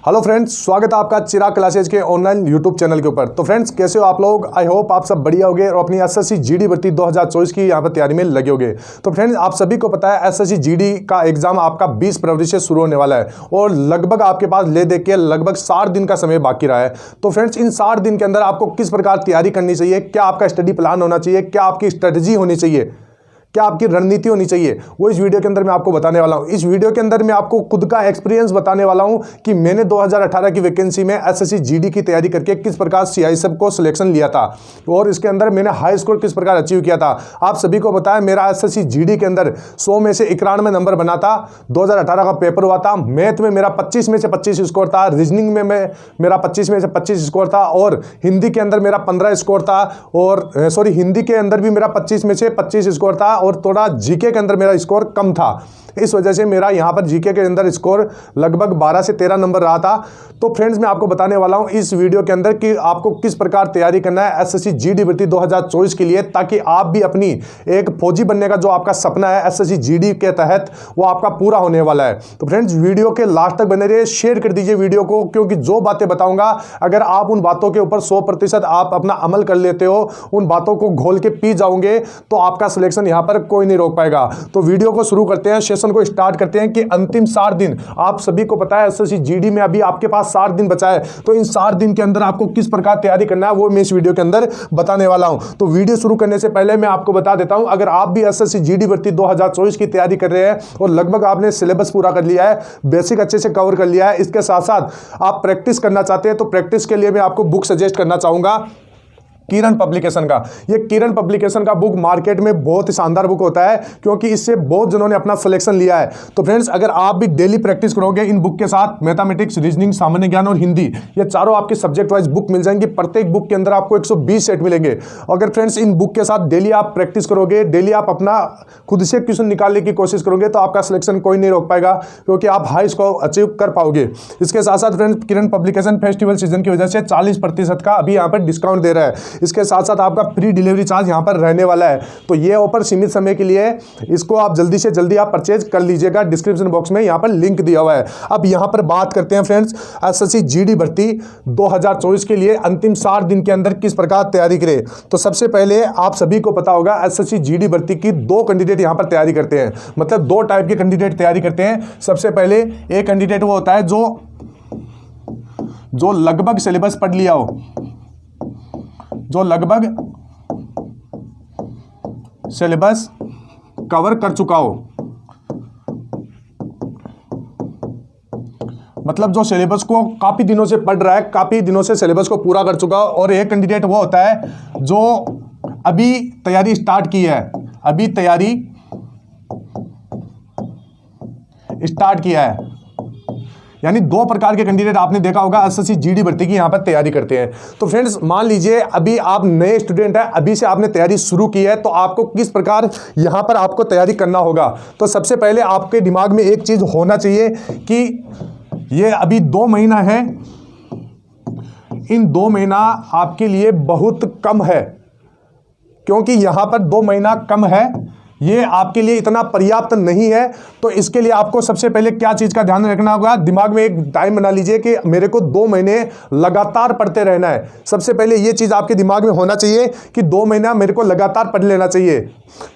Hello friends, स्वागत है आपका चिराग क्लासेज के ऑनलाइन यूट्यूब चैनल के ऊपर। तो फ्रेंड्स, कैसे हो आप लोग? आई होप आप सब बढ़िया होगे और अपनी एसएससी जीडी भर्ती 2024 की यहाँ पर तैयारी में लगे होगे। तो फ्रेंड्स, आप सभी को पता है एसएससी जीडी का एग्जाम आपका 20 फरवरी से शुरू होने वाला है और लगभग आपके पास ले दे के लगभग 60 दिन का समय बाकी रहा है। तो फ्रेंड्स, इन 60 दिन के अंदर आपको किस प्रकार तैयारी करनी चाहिए, क्या आपका स्टडी प्लान होना चाहिए, क्या आपकी स्ट्रेटजी होनी चाहिए, क्या आपकी रणनीति होनी चाहिए, वो इस वीडियो के अंदर मैं आपको बताने वाला हूं। इस वीडियो के अंदर मैं आपको खुद का एक्सपीरियंस बताने वाला हूं कि मैंने 2018 की वैकेंसी में एसएससी जीडी की तैयारी करके किस प्रकार सीआईएसएफ को सिलेक्शन लिया था और इसके अंदर मैंने हाई स्कोर किस प्रकार अचीव किया था। आप सभी को बताया मेरा एसएससी जीडी के अंदर 100 में से 91 नंबर बना था। 2018 का पेपर हुआ था। मैथ में मेरा 25 में से 25 स्कोर था, रीजनिंग में मेरा 25 में से 25 स्कोर था और हिंदी के अंदर मेरा 15 स्कोर था और हिंदी के अंदर भी मेरा 25 में से 25 स्कोर था और थोड़ा जीके के अंदर मेरा स्कोर कम था। इस वजह से मेरा यहां पर जीके के अंदर स्कोर लगभग 12 से 13 नंबर रहा था। तो फ्रेंड्स, मैं आपको बताने वाला हूं इस वीडियो के अंदर कि आपको किस प्रकार तैयारी करना है एसएससी जीडी भर्ती 2024 के लिए, ताकि आप भी अपनी एक फौजी बनने का जो आपका सपना है एसएससी जीडी के तहत वो आपका पूरा होने वाला है। तो फ्रेंड्स, वीडियो के लास्ट तक बने रहिए, शेयर कर दीजिए वीडियो को, क्योंकि जो बातें बताऊंगा अगर आप उन बातों के ऊपर 100% आप अपना अमल कर लेते हो, उन बातों को घोल के पी जाओगे, तो आपका सिलेक्शन यहां पर कोई नहीं रोक पाएगा। तो वीडियो को शुरू करते हैं, सेशन को स्टार्ट करते हैं कि अंतिम 60 दिन आप सभी को पता है एसएससी जीडी में अभी आपके पास 60 दिन बचा है। तो इन 60 दिन के अंदर आपको किस प्रकार तैयारी करना है वो मैं इस वीडियो के अंदर बताने वाला हूं। तो वीडियो शुरू करने से पहले मैं आपको बता देता हूं, अगर आप भी एसएससी जीडी भर्ती 2024 की तैयारी कर रहे हैं और लगभग आपने सिलेबस पूरा कर लिया है, बेसिक अच्छे से कवर कर लिया है, इसके साथ साथ आप प्रैक्टिस करना चाहते हैं, तो प्रैक्टिस के लिए मैं आपको बुक सजेस्ट करना चाहूंगा किरण पब्लिकेशन का। ये किरण पब्लिकेशन का बुक मार्केट में बहुत ही शानदार बुक होता है, क्योंकि इससे बहुत जनों ने अपना सिलेक्शन लिया है। तो फ्रेंड्स, अगर आप भी डेली प्रैक्टिस करोगे इन बुक के साथ, मैथमेटिक्स, रीजनिंग, सामान्य ज्ञान और हिंदी, ये चारों आपके सब्जेक्ट वाइज बुक मिल जाएंगी। प्रत्येक बुक के अंदर आपको 120 सेट मिलेंगे। अगर फ्रेंड्स इन बुक के साथ डेली आप प्रैक्टिस करोगे, डेली आप अपना खुद से क्वेश्चन निकालने की कोशिश करोगे, तो आपका सिलेक्शन कोई नहीं रोक पाएगा, क्योंकि आप हाई स्कोर अचीव कर पाओगे। इसके साथ साथ फ्रेंड्स, किरण पब्लिकेशन फेस्टिवल सीजन की वजह से 40% का अभी यहाँ पर डिस्काउंट दे रहा है। इसके साथ साथ आपका फ्री डिलीवरी चार्ज यहां पर रहने वाला है। तो ये ऑफर सीमित समय के लिए है, इसको आप जल्दी से जल्दी आप परचेज कर लीजिएगा। डिस्क्रिप्शन बॉक्स में यहां पर लिंक दिया हुआ है। अब यहां पर बात करते हैं फ्रेंड्स, एसएससी जीडी भर्ती 2024 के लिए अंतिम 60 दिन के अंदर किस प्रकार तैयारी करें। तो सबसे पहले आप सभी को पता होगा एसएससी जीडी भर्ती की 2 कैंडिडेट यहां पर तैयारी करते हैं, मतलब 2 टाइप के कैंडिडेट तैयारी करते हैं। सबसे पहले एक कैंडिडेट वो होता है जो लगभग सिलेबस पढ़ लिया हो, जो लगभग सिलेबस कवर कर चुका हो, मतलब जो सिलेबस को काफी दिनों से पढ़ रहा है, काफी दिनों से सिलेबस को पूरा कर चुका हो। और एक कैंडिडेट वो होता है जो अभी तैयारी स्टार्ट की है, अभी तैयारी स्टार्ट किया है। यानी 2 प्रकार के कैंडिडेट आपने देखा होगा एसएससी जीडी भर्ती की यहां पर तैयारी करते हैं। तो फ्रेंड्स, मान लीजिए अभी आप नए स्टूडेंट हैं, अभी से आपने तैयारी शुरू की है, तो आपको किस प्रकार यहां पर आपको तैयारी करना होगा। तो सबसे पहले आपके दिमाग में एक चीज होना चाहिए कि ये अभी 2 महीना है, इन 2 महीना आपके लिए बहुत कम है, क्योंकि यहां पर 2 महीना कम है, ये आपके लिए इतना पर्याप्त नहीं है। तो इसके लिए आपको सबसे पहले क्या चीज का ध्यान रखना होगा, दिमाग में एक टाइम बना लीजिए कि मेरे को 2 महीने लगातार पढ़ते रहना है। सबसे पहले ये चीज आपके दिमाग में होना चाहिए कि 2 महीना मेरे को लगातार पढ़ लेना चाहिए।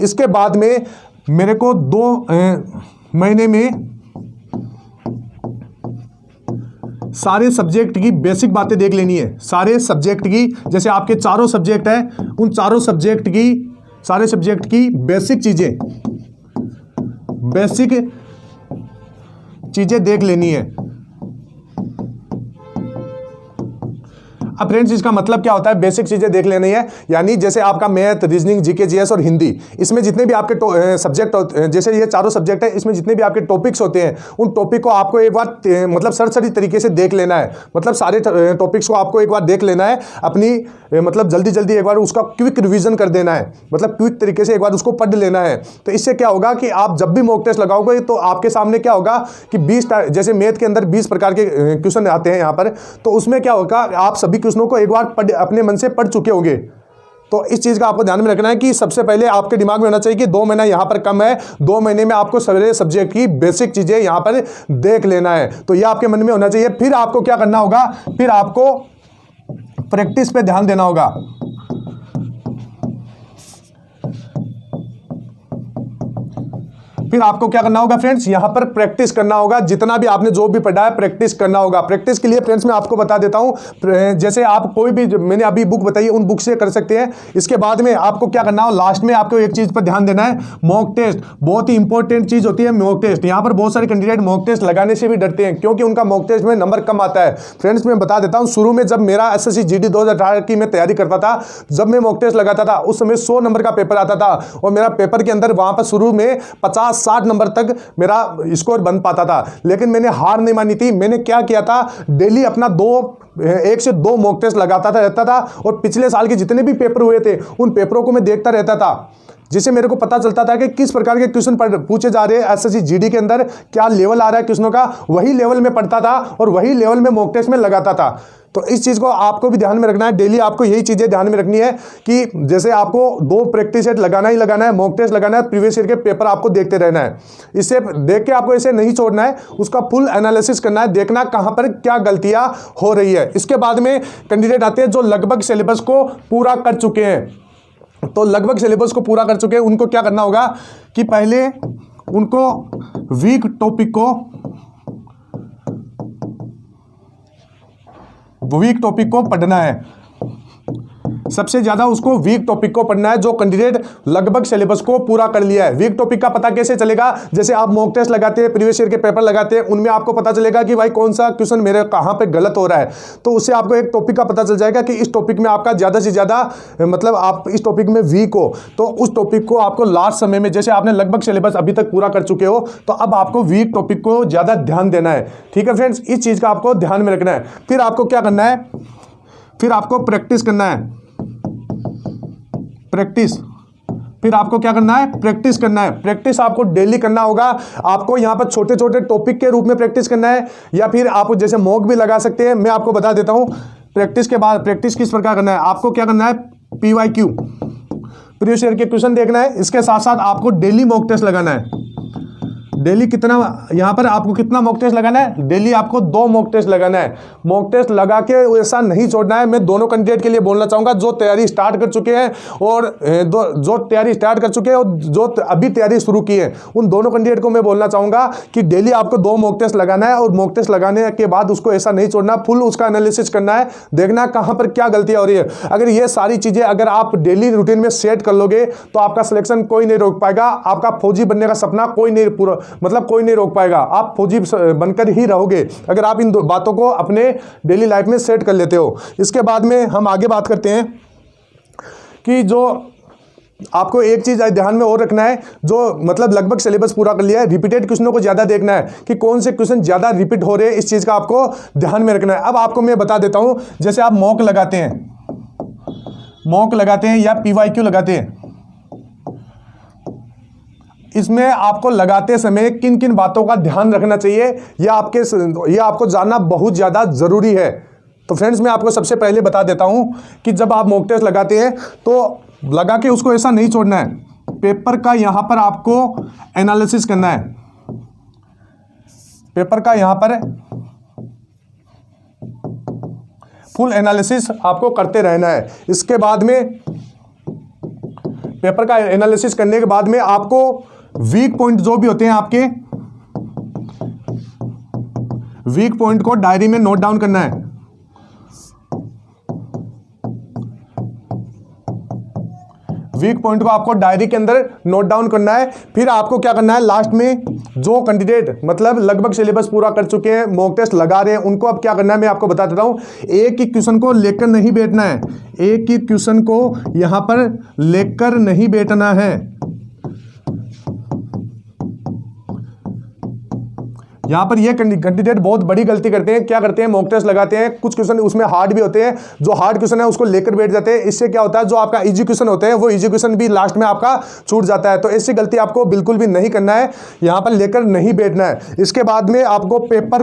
इसके बाद में मेरे को 2 महीने में सारे सब्जेक्ट की बेसिक बातें देख लेनी है। सारे सब्जेक्ट की, जैसे आपके चारों सब्जेक्ट है, उन चारों सब्जेक्ट की, सारे सब्जेक्ट की बेसिक चीजें देख लेनी है। अब फ्रेंड्स, इसका मतलब क्या होता है बेसिक चीजें देख लेनी है, यानी जैसे आपका मैथ, रीजनिंग, जीके, जीएस और हिंदी, इसमें जितने भी आपके सब्जेक्ट, जैसे ये चारों सब्जेक्ट है, इसमें जितने भी आपके टॉपिक्स होते हैं, उन टॉपिक को आपको एक बार मतलब सरसरी तरीके से देख लेना है। मतलब सारे टॉपिक्स को आपको एक बार देख लेना है, अपनी मतलब जल्दी जल्दी एक बार उसका क्विक रिवीजन कर देना है, मतलब क्विक तरीके से एक बार उसको पढ़ लेना है। तो इससे क्या होगा कि आप जब भी मॉक टेस्ट लगाओगे तो आपके सामने क्या होगा कि 20, जैसे मैथ के अंदर 20 प्रकार के क्वेश्चन आते हैं यहाँ पर, तो उसमें क्या होगा, आप सभी क्वेश्चनों को एक बार अपने मन से पढ़ चुके होंगे। तो इस चीज़ का आपको ध्यान में रखना है कि सबसे पहले आपके दिमाग में होना चाहिए कि 2 महीना यहाँ पर कम है, 2 महीने में आपको सारे सब्जेक्ट की बेसिक चीज़ें यहाँ पर देख लेना है। तो ये आपके मन में होना चाहिए। फिर आपको क्या करना होगा, फिर आपको प्रैक्टिस पे ध्यान देना होगा। फिर आपको क्या करना होगा फ्रेंड्स, यहां पर प्रैक्टिस करना होगा। जितना भी आपने जो भी पढ़ा है प्रैक्टिस करना होगा। प्रैक्टिस के लिए फ्रेंड्स मैं आपको बता देता हूं, जैसे आप कोई भी मैंने अभी बुक बताई उन बुक से कर सकते हैं। इसके बाद में आपको क्या करना हो, लास्ट में आपको एक चीज पर ध्यान देना है, मॉक टेस्ट। बहुत ही इंपॉर्टेंट चीज होती है मॉक टेस्ट। यहां पर बहुत सारे कैंडिडेट मॉक टेस्ट लगाने से भी डरते हैं क्योंकि उनका मॉक टेस्ट में नंबर कम आता है। फ्रेंड्स मैं बता देता हूं, शुरू में जब मेरा SSC GD 2018 की मैं तैयारी करता था, जब मैं मॉक टेस्ट लगाता था उस समय 100 नंबर का पेपर आता था और मेरा पेपर के अंदर वहां पर शुरू में 50-60 नंबर तक मेरा स्कोर बन पाता था। लेकिन मैंने हार नहीं मानी थी। मैंने क्या किया था, डेली अपना 1 से 2 मॉक टेस्ट लगाता रहता था और पिछले साल के जितने भी पेपर हुए थे उन पेपरों को मैं देखता रहता था, जिससे मेरे को पता चलता था कि किस प्रकार के क्वेश्चन पूछे जा रहे हैं SSC GD के अंदर, क्या लेवल आ रहा है क्वेश्चनों का। वही लेवल में पढ़ता था और वही लेवल में मॉक टेस्ट में लगाता था। तो इस चीज़ को आपको भी ध्यान में रखना है। डेली आपको यही चीज़ें ध्यान में रखनी है कि जैसे आपको 2 प्रैक्टिस सेट लगाना ही लगाना है, मॉक टेस्ट लगाना है, प्रीवियस ईयर के पेपर आपको देखते रहना है। इससे देख के आपको इसे नहीं छोड़ना है, उसका फुल एनालिसिस करना है, देखना कहाँ पर क्या गलतियाँ हो रही है। इसके बाद में कैंडिडेट आते हैं जो लगभग सिलेबस को पूरा कर चुके हैं। तो लगभग सिलेबस को पूरा कर चुके हैं, उनको क्या करना होगा कि पहले उनको वीक टॉपिक को पढ़ना है। सबसे ज्यादा उसको वीक टॉपिक को पढ़ना है जो कैंडिडेट लगभग सिलेबस को पूरा कर लिया है। वीक टॉपिक का पता कैसे चलेगा, जैसे आप मॉक टेस्ट लगाते हैं, प्रीवियस ईयर के पेपर लगाते हैं, उनमें आपको पता चलेगा कि भाई कौन सा क्वेश्चन मेरे कहां पे गलत हो रहा है। तो उससे आपको एक टॉपिक का पता चल जाएगा कि इस टॉपिक में आपका ज्यादा से ज्यादा मतलब आप इस टॉपिक में वीक हो, तो उस टॉपिक को आपको लास्ट समय में, जैसे आपने लगभग सिलेबस अभी तक पूरा कर चुके हो, तो अब आपको वीक टॉपिक को ज्यादा ध्यान देना है। ठीक है फ्रेंड्स, इस चीज का आपको ध्यान में रखना है। फिर आपको क्या करना है, फिर आपको प्रैक्टिस करना है। प्रैक्टिस, फिर आपको क्या करना है, प्रैक्टिस करना है। प्रैक्टिस आपको डेली करना होगा। आपको यहां पर छोटे छोटे टॉपिक के रूप में प्रैक्टिस करना है, या फिर आप जैसे मॉक भी लगा सकते हैं। मैं आपको बता देता हूं प्रैक्टिस के बाद प्रैक्टिस किस प्रकार करना है। आपको क्या करना है, PYQ प्रीवियस ईयर के क्वेश्चन देखना है। इसके साथ साथ आपको डेली मॉक टेस्ट लगाना है। डेली कितना, यहां पर आपको कितना मॉक टेस्ट लगाना है, डेली आपको 2 मॉक टेस्ट लगाना है। मॉक टेस्ट लगा के ऐसा नहीं छोड़ना है। मैं दोनों कैंडिडेट के लिए बोलना चाहूंगा, जो तैयारी स्टार्ट कर चुके हैं और जो तैयारी स्टार्ट कर चुके हैं और जो अभी तैयारी शुरू की है, उन दोनों कैंडिडेट को मैं बोलना चाहूंगा कि डेली आपको 2 मॉक टेस्ट लगाना है और मॉक टेस्ट लगाने के बाद उसको ऐसा नहीं छोड़ना, फुल उसका एनालिसिस करना है, देखना कहां पर क्या गलतियां हो रही है। अगर ये सारी चीजें अगर आप डेली रूटीन में सेट कर लोगे तो आपका सिलेक्शन कोई नहीं रोक पाएगा। आपका फौजी बनने का सपना कोई नहीं पूरा मतलब कोई नहीं रोक पाएगा। आप फौजी बनकर ही रहोगे अगर आप इन बातों को अपने डेली लाइफ में सेट कर लेते हो। इसके बाद में हम आगे बात करते हैं कि जो आपको एक चीज ध्यान में और रखना है, जो मतलब लगभग सिलेबस पूरा कर लिया है, रिपीटेड क्वेश्चनों को ज्यादा देखना है कि कौन से क्वेश्चन ज्यादा रिपीट हो रहे हैं। इस चीज का आपको ध्यान में रखना है। अब आपको मैं बता देता हूं, जैसे आप मॉक लगाते हैं या PYQ लगाते हैं, इसमें आपको लगाते समय किन किन बातों का ध्यान रखना चाहिए, यह आपको जानना बहुत ज़्यादा ज़रूरी है। तो फ्रेंड्स मैं आपको सबसे पहले बता देता हूं कि जब आप मॉक टेस्ट लगाते हैं तो लगा के उसको ऐसा नहीं छोड़ना है। पेपर का यहां पर आपको एनालिसिस करना है। पेपर का यहां पर फुल एनालिसिस आपको करते रहना है। इसके बाद में पेपर का एनालिसिस करने के बाद में आपको वीक पॉइंट जो भी होते हैं आपके, वीक पॉइंट को डायरी में नोट डाउन करना है। वीक पॉइंट को आपको डायरी के अंदर नोट डाउन करना है। फिर आपको क्या करना है, लास्ट में जो कैंडिडेट मतलब लगभग सिलेबस पूरा कर चुके हैं, मॉक टेस्ट लगा रहे हैं, उनको अब क्या करना है मैं आपको बता देता हूं। एक ही क्वेश्चन को लेकर नहीं बैठना है, एक ही क्वेश्चन को यहां पर लेकर नहीं बैठना है। यहां पर ये कैंडिडेट बहुत बड़ी गलती करते हैं। क्या करते हैं, मॉक टेस्ट लगाते हैं, कुछ क्वेश्चन उसमें हार्ड भी होते हैं, जो हार्ड क्वेश्चन है उसको लेकर बैठ जाते हैं। इससे क्या होता है, जो आपका इजी क्वेश्चन होते हैं वो इजी क्वेश्चन भी लास्ट में आपका छूट जाता है। तो ऐसी गलती आपको बिल्कुल भी नहीं करना है, यहां पर लेकर नहीं बैठना है। इसके बाद में आपको पेपर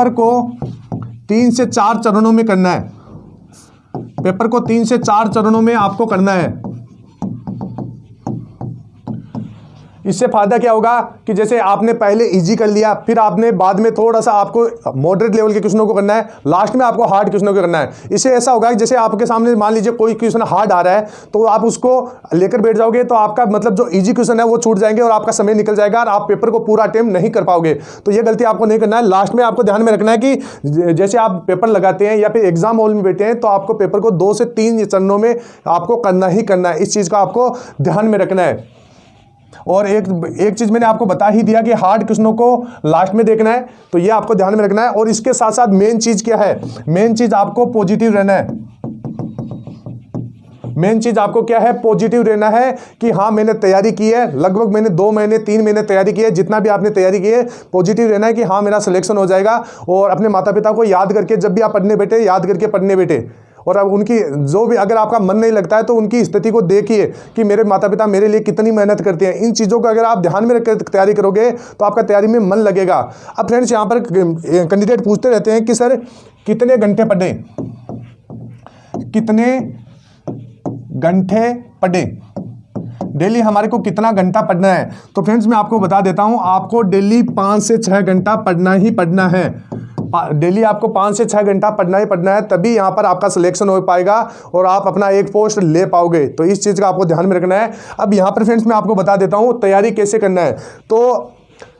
को 3 से 4 चरणों में करना है। पेपर को 3 से 4 चरणों में आपको करना है। इससे फायदा क्या होगा कि जैसे आपने पहले इजी कर लिया, फिर आपने बाद में थोड़ा सा आपको मॉडरेट लेवल के क्वेश्चनों को करना है, लास्ट में आपको हार्ड क्वेश्चनों को करना है। इससे ऐसा होगा कि जैसे आपके सामने मान लीजिए कोई क्वेश्चन हार्ड आ रहा है तो आप उसको लेकर बैठ जाओगे तो आपका मतलब जो इजी क्वेश्चन है वो छूट जाएंगे और आपका समय निकल जाएगा और आप पेपर को पूरा अटेम्प्ट नहीं कर पाओगे। तो ये गलती आपको नहीं करना है। लास्ट में आपको ध्यान में रखना है कि जैसे आप पेपर लगाते हैं या फिर एग्जाम हॉल में बैठे हैं तो आपको पेपर को 2 से 3 चरणों में आपको करना ही करना है। इस चीज़ का आपको ध्यान में रखना है। और एक चीज मैंने आपको बता ही दिया कि हार्ड क्वेश्चनों को लास्ट में देखना है, तो ये आपको ध्यान में रखना है। और इसके साथ साथ मेन चीज क्या है, मेन चीज आपको पॉजिटिव रहना है। मेन चीज आपको क्या है, पॉजिटिव रहना है कि हाँ मैंने तैयारी की है, लगभग मैंने 2 महीने 3 महीने तैयारी की है, जितना भी आपने तैयारी की है पॉजिटिव रहना है कि हाँ मेरा सिलेक्शन हो जाएगा। और अपने माता पिता को याद करके जब भी आप पढ़ने बैठे, याद करके पढ़ने बैठे। और अब उनकी जो भी, अगर आपका मन नहीं लगता है तो उनकी स्थिति को देखिए कि मेरे माता पिता मेरे लिए कितनी मेहनत करते हैं। इन चीज़ों को अगर आप ध्यान में रखकर तैयारी करोगे तो आपका तैयारी में मन लगेगा। अब फ्रेंड्स यहाँ पर कैंडिडेट पूछते रहते हैं कि सर कितने घंटे पढ़ें, कितने घंटे पढ़ें, डेली हमारे को कितना घंटा पढ़ना है। तो फ्रेंड्स मैं आपको बता देता हूँ, आपको डेली 5 से 6 घंटा पढ़ना ही पढ़ना है। डेली आपको 5 से 6 घंटा पढ़ना ही पढ़ना है, तभी यहाँ पर आपका सिलेक्शन हो पाएगा और आप अपना एक पोस्ट ले पाओगे। तो इस चीज़ का आपको ध्यान में रखना है। अब यहाँ पर फ्रेंड्स मैं आपको बता देता हूँ तैयारी कैसे करना है। तो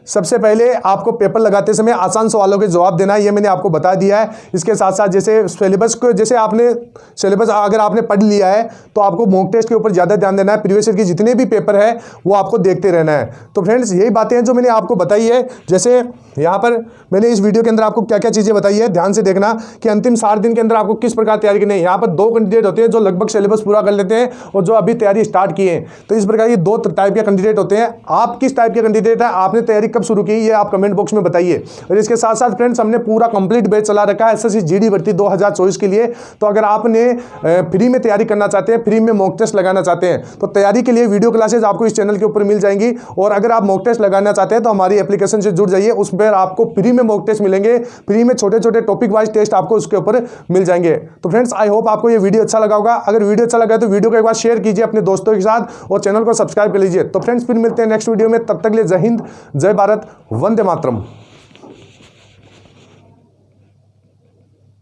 सबसे पहले आपको पेपर लगाते समय आसान सवालों के जवाब देना है, ये मैंने आपको बता दिया है। इसके साथ साथ जैसे सिलेबस को, जैसे आपने सिलेबस अगर आपने पढ़ लिया है तो आपको मॉक टेस्ट के ऊपर ज़्यादा ध्यान देना है। प्रीवियस ईयर के जितने भी पेपर है वो आपको देखते रहना है। तो फ्रेंड्स यही बातें हैं जो मैंने आपको बताई है। जैसे यहाँ पर मैंने इस वीडियो के अंदर आपको क्या क्या चीज़ें बताई है, ध्यान से देखना कि अंतिम 60 दिन के अंदर आपको किस प्रकार तैयारी करनी है। यहाँ पर 2 कैंडिडेट होते हैं जो लगभग सिलेबस पूरा कर लेते हैं और जो अभी तैयारी स्टार्ट किए हैं। तो इस प्रकार की 2 टाइप के कैंडिडेट होते हैं। आप किस टाइप के कैंडिडेट है, आपने तैयारी कब शुरू की, ये आप कमेंट बॉक्स में बताइए। और इसके साथ साथ फ्रेंड्स हमने पूरा कंप्लीट बैच चला रखा है एसएससी जीडी भर्ती 2024 के लिए। तो अगर आपने फ्री में तैयारी करना चाहते हैं, फ्री में मॉक टेस्ट लगाना चाहते हैं, तो तैयारी के लिए वीडियो क्लासेज आपको इस चैनल के ऊपर मिल जाएंगी। और अगर आप मॉक टेस्ट लगाना चाहते हैं तो हमारी एप्लीकेशन से जुड़ जाइए, उस पर आपको फ्री में मॉक टेस्ट मिलेंगे। फ्री में छोटे छोटे टॉपिक वाइज टेस्ट आपको उसके ऊपर मिल जाएंगे। तो फ्रेंड्स आई होप आपको ये वीडियो अच्छा लगा होगा। अगर वीडियो अच्छा लगा तो वीडियो को एक बार शेयर कीजिए अपने दोस्तों के साथ और चैनल को सब्सक्राइब कर लीजिए। तो फ्रेंड्स फिर मिलते हैं नेक्स्ट वीडियो में, तब तक के लिए जय हिंद, जय भारत, वंदे मातरम।